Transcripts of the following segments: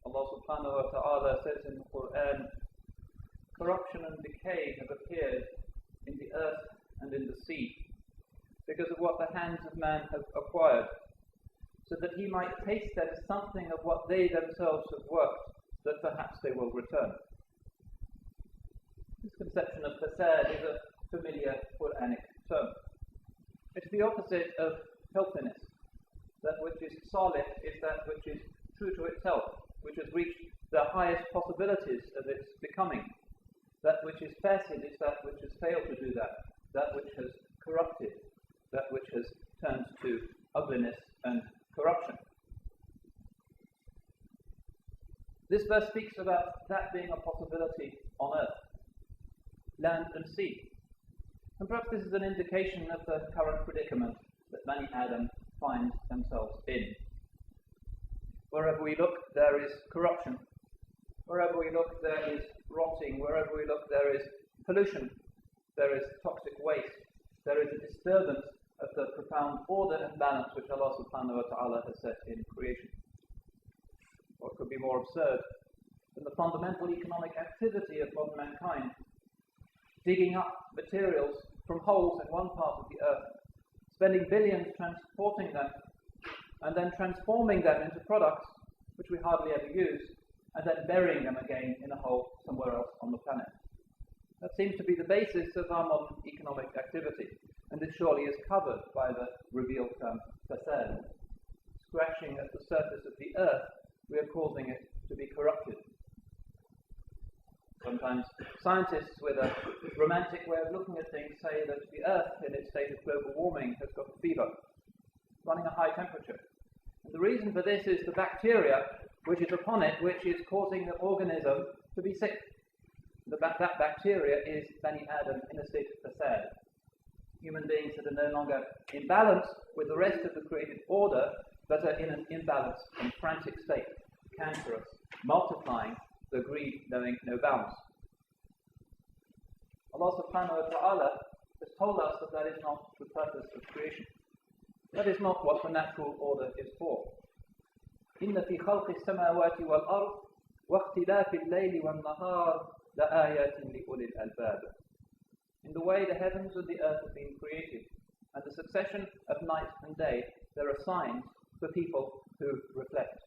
Allah subhanahu wa ta'ala says in the Quran, corruption and decay have appeared in the earth and in the sea because of what the hands of man have acquired, so that he might taste them something of what they themselves have worked, that perhaps they will return. This conception of fasad is a familiar Quranic term. It's the opposite of healthiness. That which is salih is that which is true to itself, which has reached the highest possibilities of its becoming. That which is fasid is that which has failed to do that which has corrupted, that which has turned to ugliness and corruption. This verse speaks about that being a possibility on earth, land and sea. And perhaps this is an indication of the current predicament that Bani Adam find themselves in. Wherever we look, there is corruption. Wherever we look, there is rotting. Wherever we look, there is pollution. There is toxic waste. There is a disturbance of the profound order and balance which Allah subhanahu wa ta'ala has set in creation. What could be more absurd than the fundamental economic activity of modern mankind, digging up materials from holes in one part of the earth, spending billions transporting them, and then transforming them into products which we hardly ever use, and then burying them again in a hole somewhere else on the planet. That seems to be the basis of our modern economic activity, and it surely is covered by the revealed term fasad. Scratching at the surface of the earth, we are causing it to be corrupted. Sometimes scientists with a romantic way of looking at things say that the earth, in its state of global warming, has got a fever, running a high temperature. And the reason for this is the bacteria which is upon it, which is causing the organism to be sick. That bacteria is Bani Adam in a state of fasad. Human beings that are no longer in balance with the rest of the created order, but are in an imbalanced and frantic state, cancerous, multiplying, the greed knowing no bounds. Allah subhanahu wa ta'ala has told us that that is not the purpose of creation. That is not what the natural order is for. إِنَّ فِي خَلْقِ السَّمَاوَاتِ وَالْأَرْضِ وَاخْتِلَافِ اللَّيْلِ وَالنَّهَارِ لَآيَاتٍ لِأُولِي الْأَلْبَابِ. In the way the heavens and the earth have been created, and the succession of night and day, there are signs for people who reflect.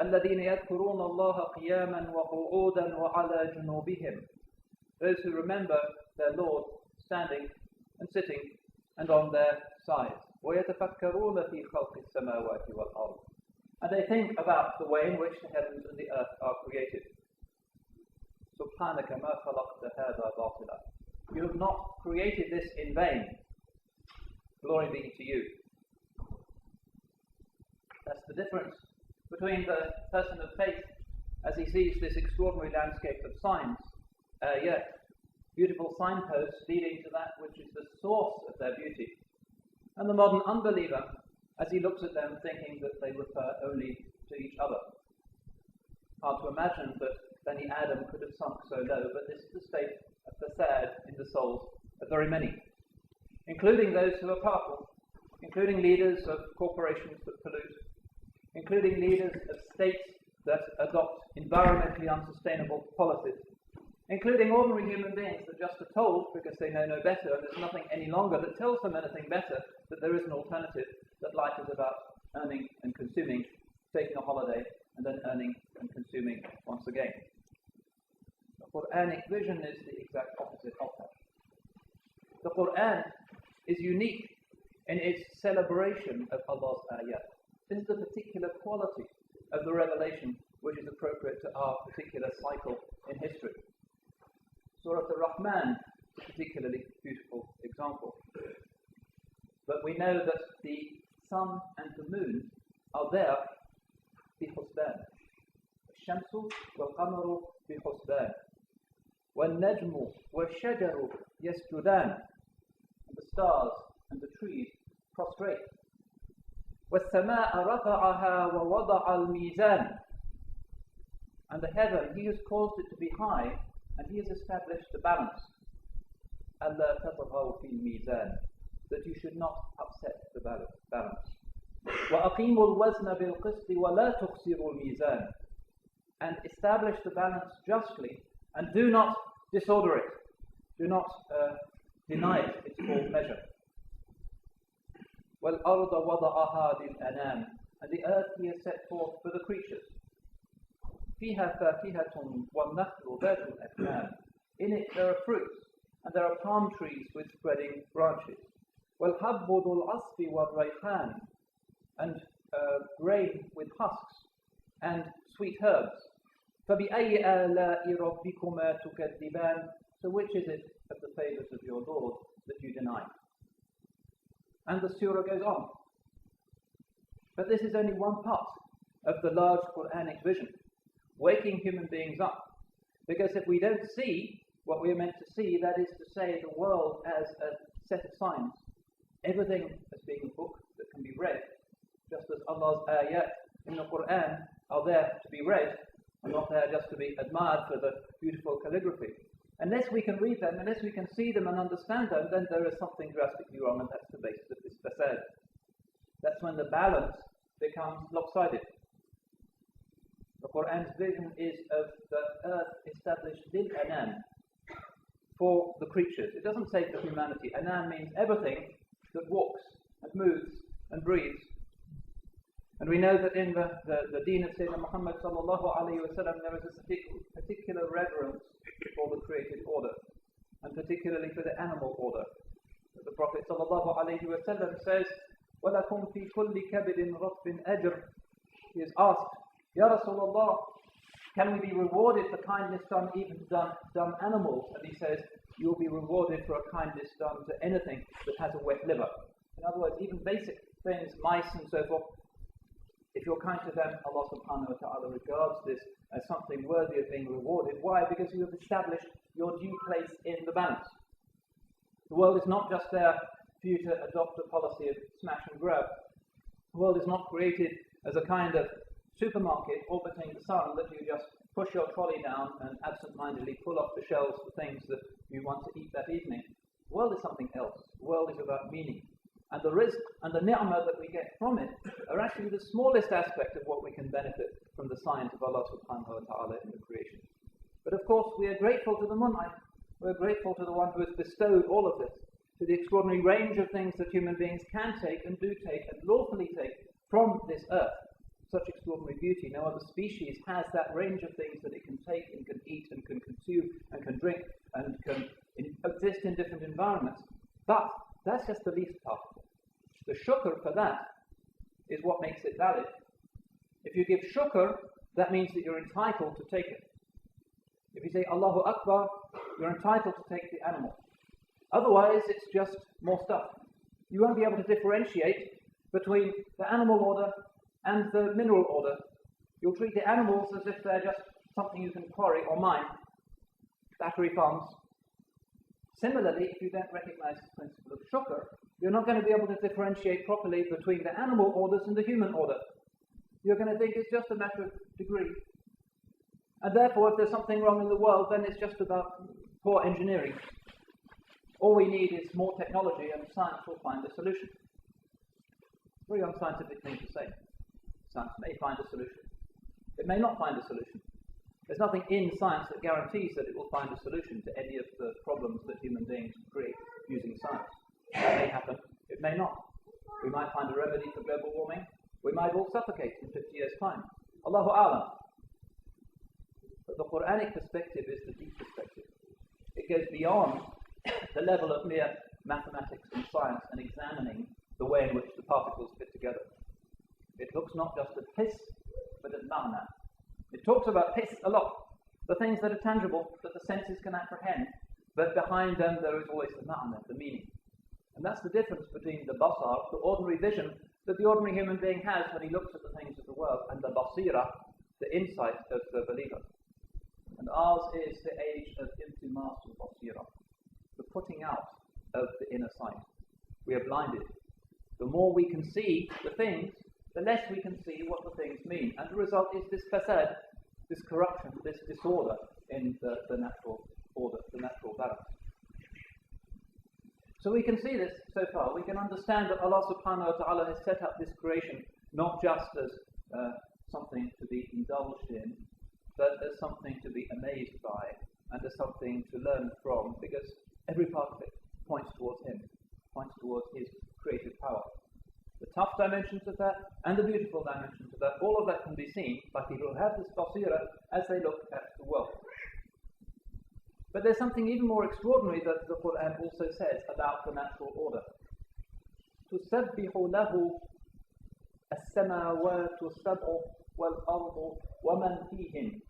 الَّذِينَ يَذْكُرُونَ اللَّهَ قِيَامًا وَقُعُودًا وَعَلَى جُنُوبِهِمْ. Those who remember their Lord standing and sitting and on their sides. وَيَتَفَكَّرُونَ فِي خَلْقِ السَّمَاوَاتِ وَالْأَرْضِ. And they think about the way in which the heavens and the earth are created. سُبْحَانَكَ مَا خَلَقْتَ هَذَا بَاطِلًا. You have not created this in vain. Glory be to you. That's the difference between the person of faith as he sees this extraordinary landscape of signs, beautiful signposts leading to that which is the source of their beauty, and the modern unbeliever as he looks at them thinking that they refer only to each other. Hard to imagine that Bani Adam could have sunk so low, but this is the state of fasad in the souls of very many, including those who are powerful, including leaders of corporations that pollute, including leaders of states that adopt environmentally unsustainable policies, including ordinary human beings that just are told, because they know no better, and there's nothing any longer that tells them anything better, that there is an alternative, that life is about earning and consuming, taking a holiday, and then earning and consuming once again. The Quranic vision is the exact opposite of that. The Quran is unique in its celebration of Allah's ayat. This is the particular quality of the revelation which is appropriate to our particular cycle in history. Surah Ar-Rahman is a particularly beautiful example. But we know that the sun and the moon are there بحسبان. الشمس والقمر بحسبان. والنجم والشجر يسجدان. And the stars and the trees prostrate. وَالسَّمَاءَ رَفَعَهَا وَوَضَعَ الْمِيزَانَ. And the heaven, he has caused it to be high, and he has established the balance. أَلَّا تَطْغَوْا فِي الْمِيزَانِ. That you should not upset the balance. وَأَقِيمُوا الْوَزْنَ بِالْقِسْطِ وَلَا تُخْسِرُوا الْمِيزَانَ. And establish the balance justly, and do not disorder it. Do not deny it its full measure. وَالْأَرْضَ وَضَعَهَا لِلْأَنَامِ. And the earth he has set forth for the creatures. فِيهَا فَاكِهَةٌ وَالنَّخْلُ ذَاتُ الْأَكْمَامِ. In it there are fruits, and there are palm trees with spreading branches. وَالْحَبُّ ذُو الْعَصْفِ وَالرَّيْحَانِ. And grain with husks, and sweet herbs. فَبِأَيِّ آلَاءِ رَبِّكُمَا تُكَذِّبَانِ. So which is it of the favours of your Lord that you deny? And the surah goes on. But this is only one part of the large Quranic vision, waking human beings up. Because if we don't see what we are meant to see, that is to say, the world as a set of signs, everything as being a book that can be read, just as Allah's ayat in the Quran are there to be read, and not there just to be admired for the beautiful calligraphy. Unless we can read them, unless we can see them and understand them, then there is something drastically wrong, and that's the basis of this fasad. That's when the balance becomes lopsided. The Quran's vision is of the earth established lil anam, for the creatures. It doesn't say for humanity. Anam means everything that walks and moves and breathes. And we know that in the deen of Sayyidina Muhammad sallallahu alayhi wa sallam, there is a particular reverence for the created order, and particularly for the animal order. The Prophet sallallahu alayhi wa sallam says, وَلَكُمْ فِي كُلِّ كَبِدٍ رَطْبٍ أَجْرٍ. He is asked, Ya Rasulullah, can we be rewarded for kindness done even to dumb animals? And he says, you will be rewarded for a kindness done to anything that has a wet liver. In other words, even basic things, mice and so forth, if you're kind to them, Allah subhanahu wa ta'ala regards this as something worthy of being rewarded. Why? Because you have established your due place in the balance. The world is not just there for you to adopt a policy of smash and grab. The world is not created as a kind of supermarket orbiting the sun that you just push your trolley down and absent-mindedly pull off the shelves the things that you want to eat that evening. The world is something else. The world is about meaning. And the rizq and the ni'mah that we get from it are actually the smallest aspect of what we can benefit from the signs of Allah subhanahu wa ta'ala in the creation. But of course, we are grateful to the Mun'im. We are grateful to the one who has bestowed all of this, to the extraordinary range of things that human beings can take and do take and lawfully take from this earth. Such extraordinary beauty. No other species has that range of things that it can take and can eat and can consume and can drink and can exist in different environments. But that's just the least part of it. The shukr for that is what makes it valid. If you give shukr, that means that you're entitled to take it. If you say Allahu Akbar, you're entitled to take the animal. Otherwise, it's just more stuff. You won't be able to differentiate between the animal order and the mineral order. You'll treat the animals as if they're just something you can quarry or mine. Battery farms. Similarly, if you don't recognize the principle of shukr, you're not going to be able to differentiate properly between the animal orders and the human order. You're going to think it's just a matter of degree. And therefore, if there's something wrong in the world, then it's just about poor engineering. All we need is more technology and science will find a solution. Very unscientific thing to say. Science may find a solution. It may not find a solution. There's nothing in science that guarantees that it will find a solution to any of the problems that human beings create using science. That may happen. It may not. We might find a remedy for global warming. We might all suffocate in 50 years' time. Allahu A'lam. But the Quranic perspective is the deep perspective. It goes beyond the level of mere mathematics and science and examining the way in which the particles fit together. It looks not just at hiss, but at ma'na. It talks about hiss a lot, the things that are tangible, that the senses can apprehend, but behind them there is always the ma'na, the meaning. And that's the difference between the basar, the ordinary vision that the ordinary human being has when he looks at the things of the world, and the basira, the insight of the believer. And ours is the age of iltimas al-basira, the putting out of the inner sight. We are blinded. The more we can see the things, the less we can see what the things mean. And the result is this fasad, this corruption, this disorder in the natural order, the natural balance. So we can see this so far. We can understand that Allah subhanahu wa ta'ala has set up this creation not just as something to be indulged in, but as something to be amazed by and as something to learn from, because every part of it points towards him, points towards his creative power. The tough dimensions of that and the beautiful dimensions of that, all of that can be seen by people who have this basira as they look at the world. But there's something even more extraordinary that the Quran also says about the natural order. تُسَبِّحُ لَهُ السَّمَاوَاتُ السَّبْعُ وَالْأَرْضُ وَمَنْ فِيهِنْ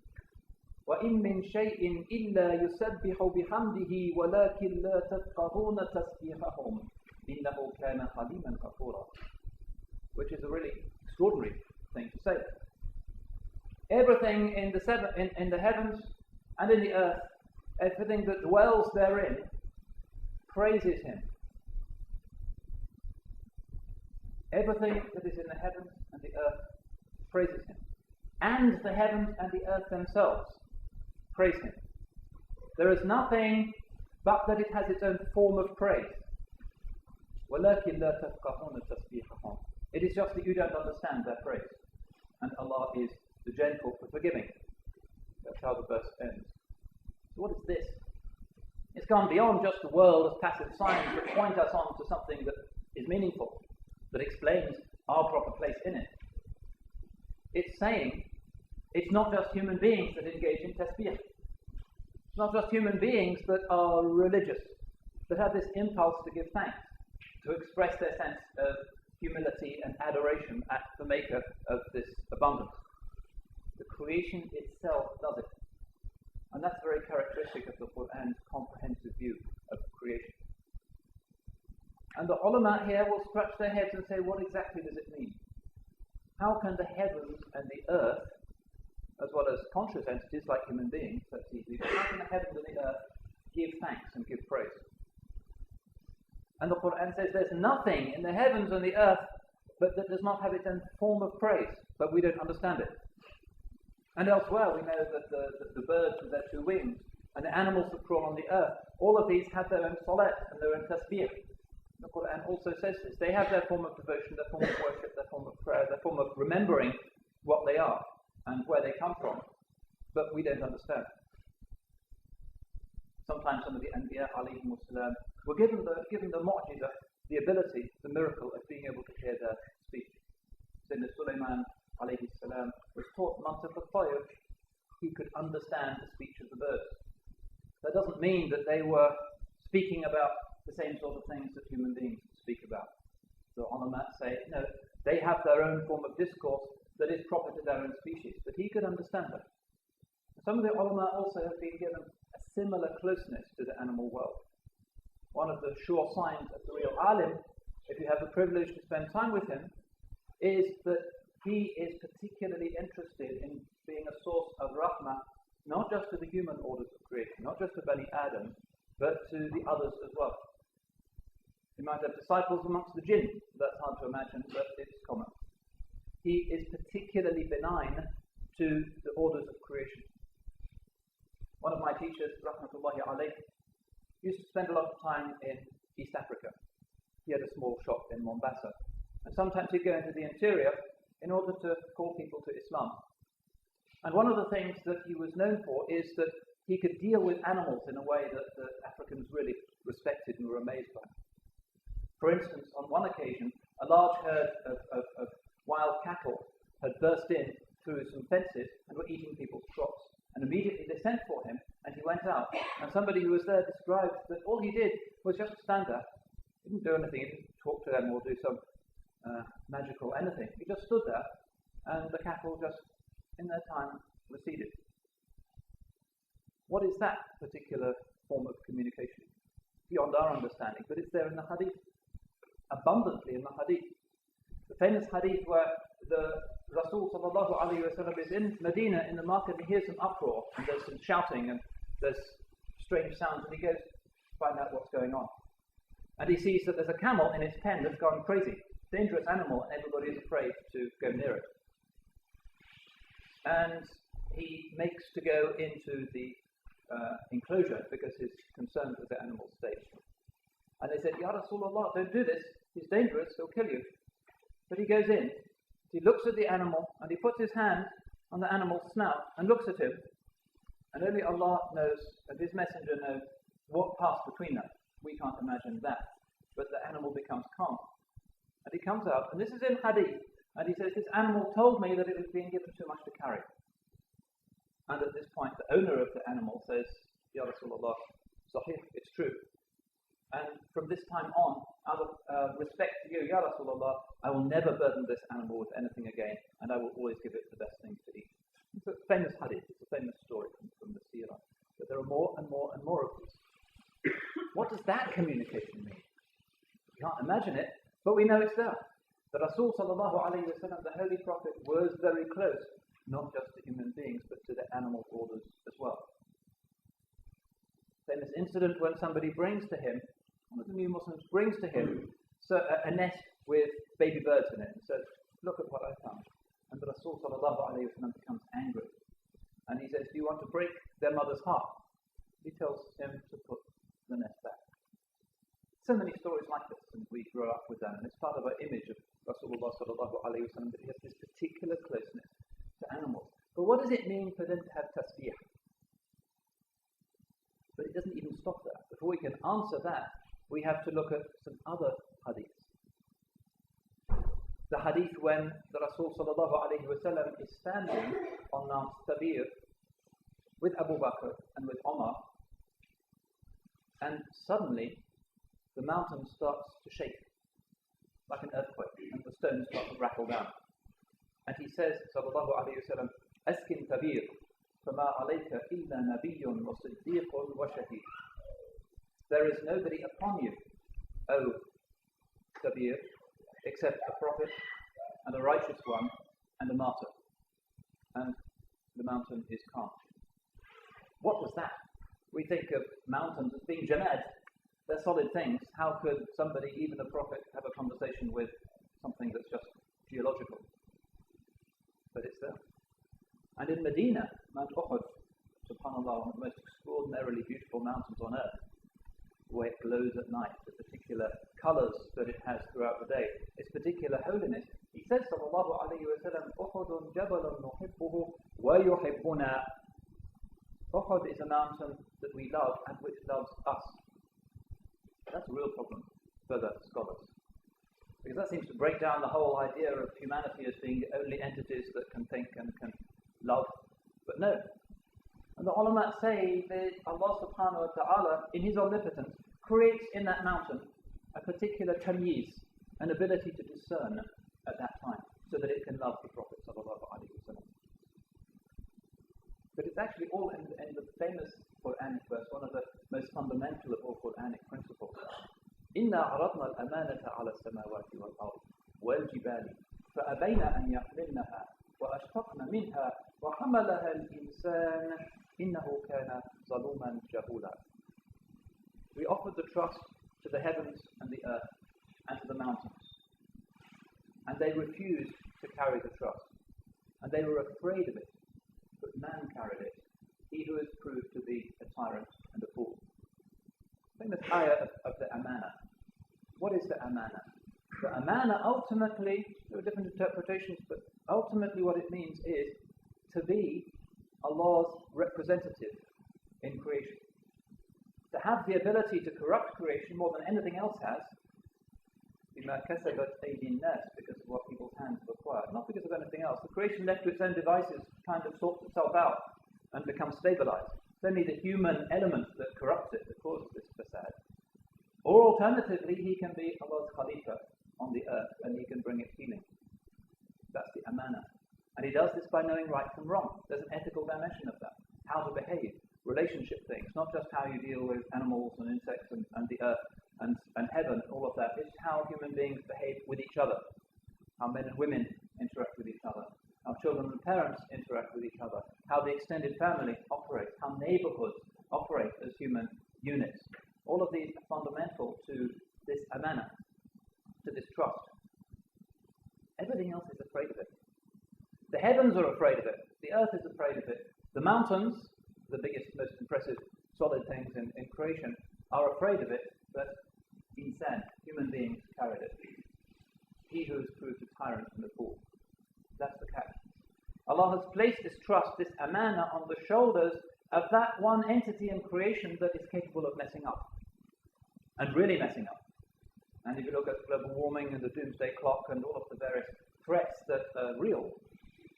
وَإِن مِّن شَيْءٍ إِلَّا يُسَبِّحُ بِحَمْدِهِ وَلَكِنْ لَا تَفْقَهُونَ تَسْبِيحَهُمْ إِنَّهُ كَانَ حَلِيمًا غَفُورًا. Which is a really extraordinary thing to say. Everything in the heavens and in the earth, everything that dwells therein, praises him. Everything that is in the heavens and the earth praises him. And the heavens and the earth themselves praise him. There is nothing but that it has its own form of praise. وَلَكِنْ لَا تَفْقَهُونَ تَسْبِيحَهُمْ. It is just that you don't understand their praise. And Allah is the gentle for forgiving. That's how the verse ends. So what is this? It's gone beyond just the world of passive signs that point us on to something that is meaningful, that explains our proper place in it. It's saying it's not just human beings that engage in tasbih. It's not just human beings that are religious, that have this impulse to give thanks, to express their sense of humility and adoration at the maker of this abundance. The creation itself does it. And that's very characteristic of the Qur'an's comprehensive view of creation. And the ulama here will scratch their heads and say, what exactly does it mean? How can the heavens and the earth, as well as conscious entities like human beings, that's easy, but how can the heavens and the earth give thanks and give praise? And the Quran says there's nothing in the heavens and the earth but that does not have its own form of praise, but we don't understand it. And elsewhere we know that the birds with their two wings and the animals that crawl on the earth, all of these have their own salat and their own tasbih. The Quran also says this. They have their form of devotion, their form of worship, their form of prayer, their form of remembering what they are and where they come from, but we don't understand. Sometimes some of the Anbiya alayhimus salam were given the mu'jiza, the ability, the miracle of being able to hear their speech. Sayyidina Sulaiman alayhi salam was taught mantiq al-tayr. He could understand the speech of the birds. That doesn't mean that they were speaking about the same sort of things that human beings speak about. The ulama say, no, they have their own form of discourse that is proper to their own species, but he could understand them. Some of the ulama also have been given a similar closeness to the animal world. One of the sure signs of the real alim, if you have the privilege to spend time with him, is that he is particularly interested in being a source of rahmah, not just to the human orders of creation, not just to Bani Adam, but to the others as well. You might have disciples amongst the jinn. That's hard to imagine, but it's common. He is particularly benign to the orders of creation. One of my teachers, rahmatullahi alayh, used to spend a lot of time in East Africa. He had a small shop in Mombasa. And sometimes he'd go into the interior in order to call people to Islam. And one of the things that he was known for is that he could deal with animals in a way that the Africans really respected and were amazed by. For instance, on one occasion, a large herd of wild cattle had burst in through some fences and were eating people's crops. And immediately they sent for him, and he went out. And somebody who was there described that all he did was just stand there. He didn't do anything, he didn't talk to them or do some magical anything. He just stood there, and the cattle just, in their time, receded. What is that particular form of communication? Beyond our understanding, but it's there in the hadith. Abundantly in the hadith. The famous hadith where the Rasul sallallahu alayhi wa sallam is in Medina in the market and he hears some uproar and there's some shouting and there's strange sounds and he goes to find out what's going on. And he sees that there's a camel in its pen that's gone crazy. Dangerous animal and everybody is afraid to go near it. And he makes to go into the enclosure because he's concerned with the animal's state. And they said, Ya Rasulullah, don't do this. He's dangerous, he'll kill you. But he goes in, He looks at the animal and he puts his hand on the animal's snout and looks at him, and only Allah knows and His Messenger knows what passed between them. We can't imagine that. But the animal becomes calm. And he comes out, and this is in Hadith, and he says, this animal told me that it was being given too much to carry. And at this point, the owner of the animal says, Ya Rasulullah, Sahih, it's true. And from this time on, out of respect to you, Ya Rasulullah, I will never burden this animal with anything again, and I will always give it the best things to eat. It's a famous hadith, it's a famous story from the seerah. But there are more and more and more of these. What does that communication mean? We can't imagine it, but we know it's there. The Rasul sallallahu alayhi wa sallam, the Holy Prophet, was very close, not just to human beings, but to the animal orders as well. Famous incident when somebody brings to him, one of the new Muslims brings to him a nest with baby birds in it and says, look at what I found. And the Rasul sallallahu alayhi wa sallam becomes angry. And he says, do you want to break their mother's heart? He tells him to put the nest back. So many stories like this, and we grow up with them, and it's part of our image of Rasulullah sallallahu alayhi wa sallam, that he has this particular closeness to animals. But what does it mean for them to have tasbih? But it doesn't even stop there. Before we can answer that, we have to look at some other hadiths. The hadith when the Rasul sallallahu alayhi wa sallam is standing on Mount Tabir with Abu Bakr and with Omar, and suddenly the mountain starts to shake like an earthquake, and the stones start to rattle down. And he says, sallallahu alayhi wa sallam, Askin Tabir, فَمَا عَلَيْكَ إِلَّا نَبِيٌّ وَصِدِّيقٌ وَشَهِيدٌ. There is nobody upon you, O Tabir, except a prophet and a righteous one and a martyr. And the mountain is calm. What was that? We think of mountains as being jamad. They're solid things. How could somebody, even a prophet, have a conversation with something that's just geological? But it's there. And in Medina, Mount Uhud, subhanAllah, one of the most extraordinarily beautiful mountains on earth, the way it glows at night, the particular colours that it has throughout the day, its particular holiness. He says, sallallahu alayhi wa sallam, Uhudun jabalun nuhibbuhu wa yuhibbuna. Uhud is a mountain that we love and which loves us. That's a real problem for the scholars. Because that seems to break down the whole idea of humanity as being the only entities that can think and can love. But no. And the ulama say that Allah subhanahu wa ta'ala, in His omnipotence, creates in that mountain a particular tamyiz, an ability to discern at that time, so that it can love the Prophet sallallahu alaihi wasallam. But it's actually all in the famous Quranic verse, one of the most fundamental of all Quranic principles. إِنَّا عَرَضْنَا الْأَمَانَةَ عَلَى السَّمَاوَاتِ وَالْأَرْضِ وَالْجِبَالِ فَأَبَيْنَ أَنْ يَحْمِلْنَهَا وَأَشْفَقْنَ مِنْهَا وَحَمَلَهَا الْإِنسَانُ إِنَّهُ كَانَ ظَلُومًا جَهُولًا. We offered the trust to the heavens and the earth and to the mountains. And they refused to carry the trust. And they were afraid of it. But man carried it. He who is proved to be a tyrant and a fool. Famous ayah of the amana. What is the amana? The amana ultimately, there are different interpretations, but ultimately what it means is to be Allah's representative in creation. To have the ability to corrupt creation more than anything else has, بِمَا كَسَبَتْ أَيْدِي النَّاسِ, because of what people's hands have acquired, not because of anything else. The creation left to its own devices kind of sorts itself out and becomes stabilized. It's only the human element that corrupts it, that causes this fasad. Or alternatively, he can be Allah's Khalifa on the earth and he can bring it healing. That's the amana. And he does this by knowing right from wrong. There's an ethical dimension of that. How to behave, relationship things, not just how you deal with animals and insects and the earth and heaven, all of that. It's how human beings behave with each other. How men and women interact with each other. How children and parents interact with each other. How the extended family operates. How neighborhoods operate as human units. All of these are fundamental to this amana, to this trust. Everything else is afraid of it. The heavens are afraid of it. The earth is afraid of it. The mountains, the biggest, most impressive, solid things in creation, are afraid of it, but insan, human beings, carried it. He who is proved a tyrant and a fool. That's the catch. Allah has placed this trust, this amana, on the shoulders of that one entity in creation that is capable of messing up. And really messing up. And if you look at global warming and the doomsday clock and all of the various threats that are real,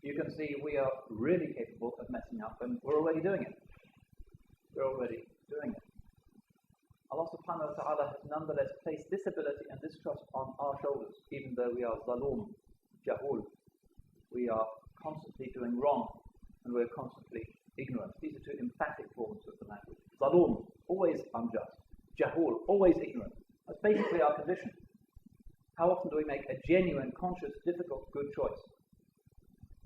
you can see we are really capable of messing up, and we're already doing it. We're already doing it. Allah subhanahu wa ta'ala has nonetheless placed this ability and this trust on our shoulders, even though we are zaloom, jahul. We are constantly doing wrong, and we're constantly ignorant. These are two emphatic forms of the language. Zaloom, always unjust. Jahul, always ignorant. That's basically our condition. How often do we make a genuine, conscious, difficult, good choice?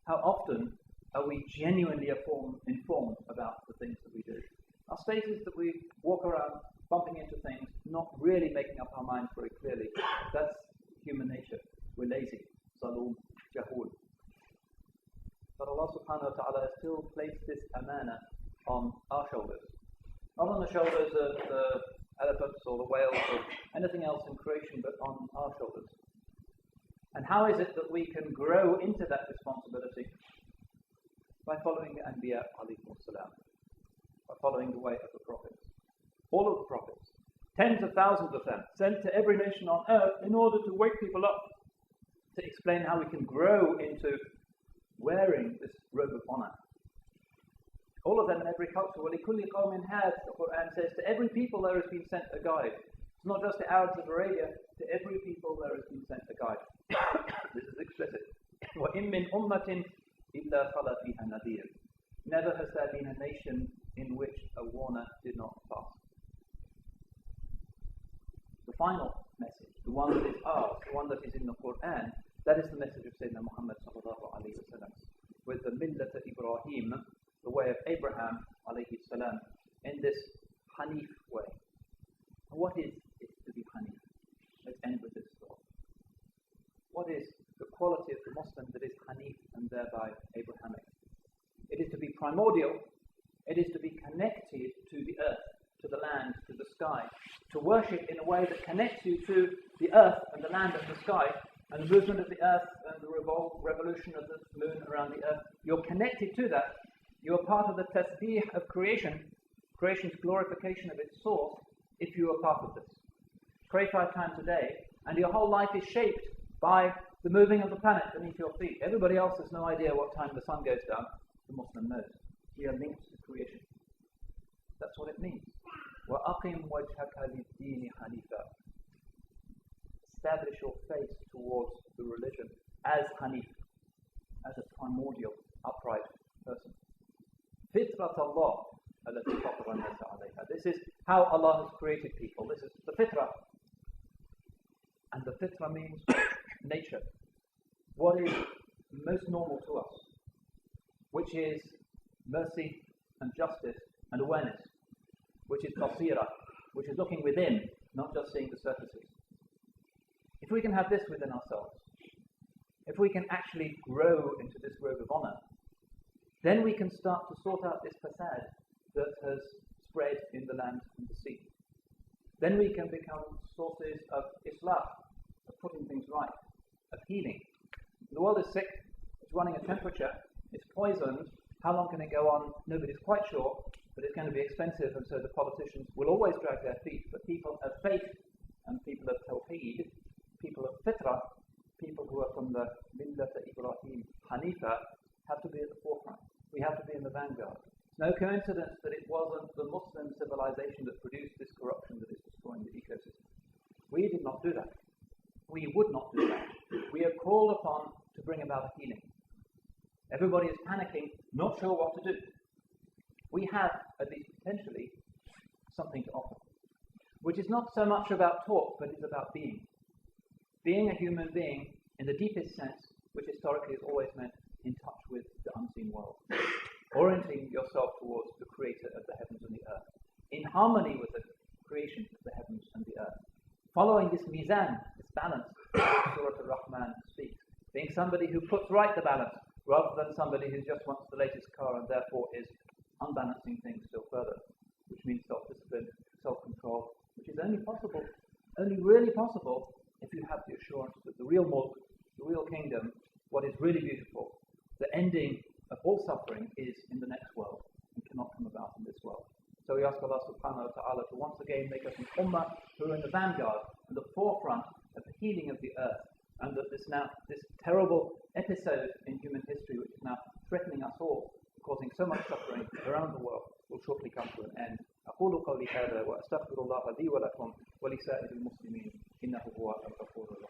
How often are we genuinely informed about the things that we do? Our state is that we walk around bumping into things, not really making up our minds very clearly. That's human nature. We're lazy. Zaloom, jahul. But Allah subhanahu wa ta'ala has still placed this amana on our shoulders. Not on the shoulders of the elephants or the whales or anything else in creation, but on our shoulders. And how is it that we can grow into that responsibility? By following the Anbiya alayhimus salam. By following the way of the prophets. All of the prophets. Tens of thousands of them, sent to every nation on earth in order to wake people up, to explain how we can grow into wearing this robe of honor. All of them in every culture. وَلِكُلِّ قَوْمٍ هَادٍ, the Quran says, to every people there has been sent a guide. It's not just the Arabs of Arabia, to every people there has been sent a guide. This is explicit. وَإِن مِّنْ أُمَّةٍ إِلَّا خَلَا فِيهَا نَذِيرٌ. Never has there been a nation in which a warner did not pass. The final message, the one that is ours, the one that is in the Quran, that is the message of Sayyidina Muhammad sallallahu alayhi wa sallam, with the millata Ibrahim, the way of Abraham alayhi salam, in this Hanif way. And what is it to be Hanif? Let's end with this thought. What is the quality of the Muslim that is Hanif and thereby Abrahamic? It is to be primordial. It is to be connected to the earth, to the land, to the sky, to worship in a way that connects you to the earth and the land and the sky, and the movement of the earth and the revolution of the moon around the earth. You're connected to that. You're part of the tasbih of creation, creation's glorification of its source, if you are part of this. Pray 5 times a day, and your whole life is shaped by the moving of the planet beneath your feet. Everybody else has no idea what time the sun goes down. The Muslim knows. We are linked to creation. That's what it means. وَأَقِمْ وَجْهَكَ لِلدِّينِ حَنِيفًا. Establish your face towards the religion as Hanif, as a primordial, upright person. Fitrat Allah, this is how Allah has created people. This is the fitrah. And the fitrah means nature. What is most normal to us, which is mercy and justice and awareness, which is basira, which is looking within, not just seeing the surfaces. If we can have this within ourselves, if we can actually grow into this robe of honor, then we can start to sort out this fasad that has spread in the land and the sea. Then we can become sources of islah, of putting things right, of healing. The world is sick, it's running a temperature, it's poisoned. How long can it go on? Nobody's quite sure, but it's going to be expensive, and so the politicians will always drag their feet. But people of faith and people of tawheed, people of fitrah, people who are from the millata Ibrahim Hanifa, have to be at the forefront. We have to be in the vanguard. It's no coincidence that it wasn't the Muslim civilization that produced this corruption that is destroying the ecosystem. We did not do that. We would not do that. We are called upon to bring about a healing. Everybody is panicking, not sure what to do. We have, at least potentially, something to offer, which is not so much about talk, but is about being. Being a human being in the deepest sense, which historically has always meant in touch with the unseen world. Orienting yourself towards the creator of the heavens and the earth, in harmony with the creation of the heavens and the earth. Following this mizan, this balance, Surah Al-Rahman speaks. Being somebody who puts right the balance, rather than somebody who just wants the latest car and therefore is unbalancing things still further, which means self-discipline, self-control, which is only possible, only really possible, if you have the assurance that the real mulk, the real kingdom, what is really beautiful, the ending of all suffering, is in the next world and cannot come about in this world. So we ask Allah subhanahu wa ta'ala to once again make us an ummah who are in the vanguard and the forefront of the healing of the earth, and that this terrible episode in human history, which is now threatening us all, causing so much suffering around the world, will shortly come to an end. أقول قولي هذا وأستغفر الله لي ولكم ولسائر المسلمين إنه هو الغفور الرحيم.